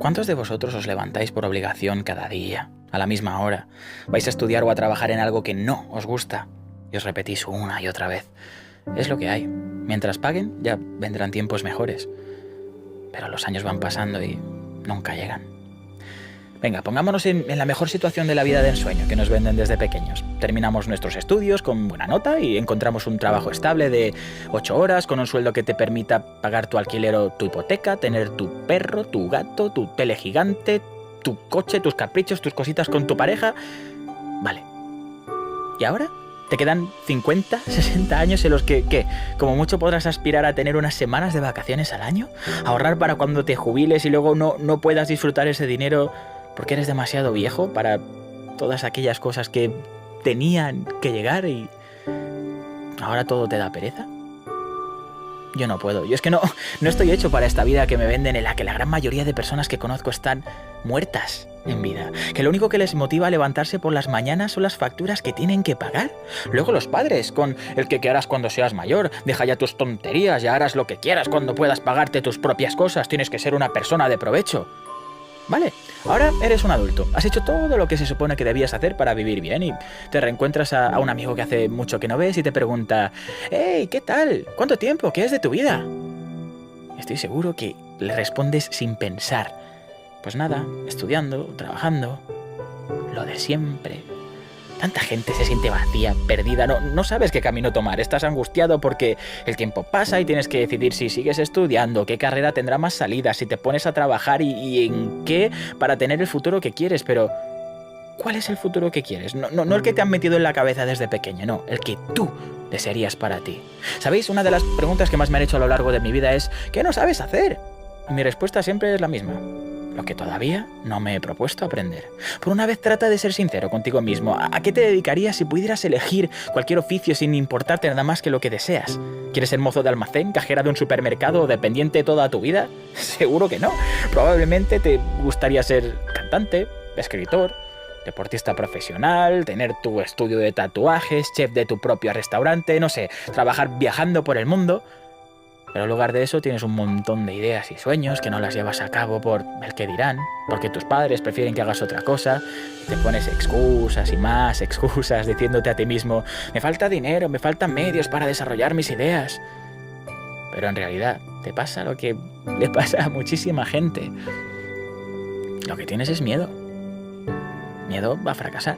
¿Cuántos de vosotros os levantáis por obligación cada día, a la misma hora? ¿Vais a estudiar o a trabajar en algo que no os gusta? Y os repetís una y otra vez. Es lo que hay. Mientras paguen, ya vendrán tiempos mejores. Pero los años van pasando y nunca llegan. Venga, pongámonos en la mejor situación de la vida de ensueño que nos venden desde pequeños. Terminamos nuestros estudios con buena nota y encontramos un trabajo estable de 8 horas con un sueldo que te permita pagar tu alquiler o tu hipoteca, tener tu perro, tu gato, tu tele gigante, tu coche, tus caprichos, tus cositas con tu pareja. Vale. ¿Y ahora? ¿Te quedan 50, 60 años en los que como mucho podrás aspirar a tener unas semanas de vacaciones al año? ¿Ahorrar para cuando te jubiles y luego no puedas disfrutar ese dinero porque eres demasiado viejo para todas aquellas cosas que tenían que llegar y ahora todo te da pereza? Yo no puedo. Yo es que no estoy hecho para esta vida que me venden, en la que la gran mayoría de personas que conozco están muertas en vida. Que lo único que les motiva a levantarse por las mañanas son las facturas que tienen que pagar. Luego los padres, con el que harás cuando seas mayor. Deja ya tus tonterías, ya harás lo que quieras cuando puedas pagarte tus propias cosas. Tienes que ser una persona de provecho. Vale, ahora eres un adulto, has hecho todo lo que se supone que debías hacer para vivir bien y te reencuentras a un amigo que hace mucho que no ves y te pregunta: «Hey, ¿qué tal? ¿Cuánto tiempo? ¿Qué es de tu vida?». Estoy seguro que le respondes sin pensar: «Pues nada, estudiando, trabajando, lo de siempre». Tanta gente se siente vacía, perdida, no sabes qué camino tomar, estás angustiado porque el tiempo pasa y tienes que decidir si sigues estudiando, qué carrera tendrá más salidas, si te pones a trabajar y en qué para tener el futuro que quieres, pero ¿cuál es el futuro que quieres? No el que te han metido en la cabeza desde pequeño, no, el que tú desearías para ti. ¿Sabéis? Una de las preguntas que más me han hecho a lo largo de mi vida es: ¿qué no sabes hacer? Y mi respuesta siempre es la misma: lo que todavía no me he propuesto aprender. Por una vez trata de ser sincero contigo mismo. ¿A qué te dedicarías si pudieras elegir cualquier oficio sin importarte nada más que lo que deseas? ¿Quieres ser mozo de almacén, cajera de un supermercado o dependiente toda tu vida? Seguro que no. Probablemente te gustaría ser cantante, escritor, deportista profesional, tener tu estudio de tatuajes, chef de tu propio restaurante, no sé, trabajar viajando por el mundo. Pero en lugar de eso tienes un montón de ideas y sueños que no las llevas a cabo por el que dirán, porque tus padres prefieren que hagas otra cosa, y te pones excusas y más excusas diciéndote a ti mismo: me falta dinero, me faltan medios para desarrollar mis ideas. Pero en realidad te pasa lo que le pasa a muchísima gente. Lo que tienes es miedo. Miedo a fracasar.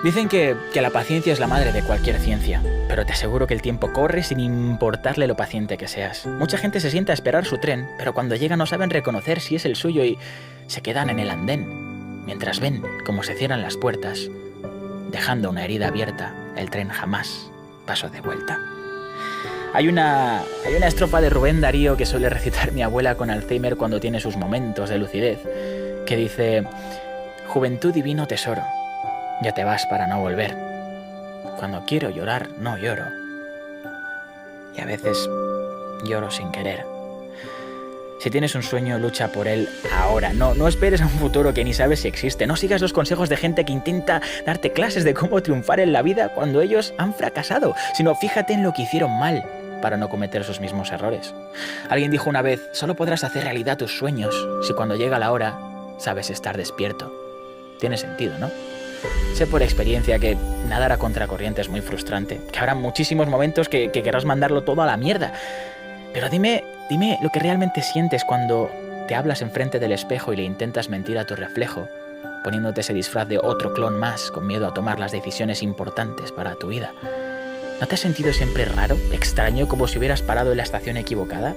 Dicen que la paciencia es la madre de cualquier ciencia, pero te aseguro que el tiempo corre sin importarle lo paciente que seas. Mucha gente se sienta a esperar su tren, pero cuando llega no saben reconocer si es el suyo y se quedan en el andén, mientras ven cómo se cierran las puertas, dejando una herida abierta. El tren jamás pasó de vuelta. Hay una estrofa de Rubén Darío que suele recitar mi abuela con Alzheimer cuando tiene sus momentos de lucidez, que dice: «Juventud, divino tesoro, ya te vas para no volver. Cuando quiero llorar, no lloro. Y a veces lloro sin querer». Si tienes un sueño, lucha por él ahora. No esperes a un futuro que ni sabes si existe. No sigas los consejos de gente que intenta darte clases de cómo triunfar en la vida cuando ellos han fracasado, sino fíjate en lo que hicieron mal para no cometer esos mismos errores. Alguien dijo una vez: solo podrás hacer realidad tus sueños si cuando llega la hora sabes estar despierto. Tiene sentido, ¿no? Sé por experiencia que nadar a contracorriente es muy frustrante, que habrá muchísimos momentos que querrás mandarlo todo a la mierda. Pero dime lo que realmente sientes cuando te hablas enfrente del espejo y le intentas mentir a tu reflejo, poniéndote ese disfraz de otro clon más, con miedo a tomar las decisiones importantes para tu vida. ¿No te has sentido siempre raro, extraño, como si hubieras parado en la estación equivocada?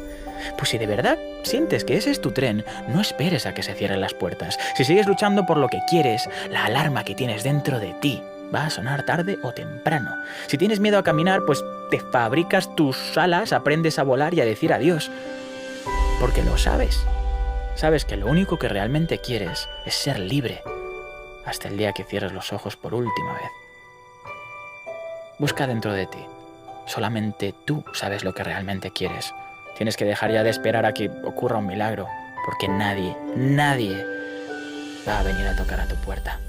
Pues si de verdad sientes que ese es tu tren, no esperes a que se cierren las puertas. Si sigues luchando por lo que quieres, la alarma que tienes dentro de ti va a sonar tarde o temprano. Si tienes miedo a caminar, pues te fabricas tus alas, aprendes a volar y a decir adiós. Porque lo sabes. Sabes que lo único que realmente quieres es ser libre, hasta el día que cierres los ojos por última vez. Busca dentro de ti. Solamente tú sabes lo que realmente quieres. Tienes que dejar ya de esperar a que ocurra un milagro, porque nadie va a venir a tocar a tu puerta.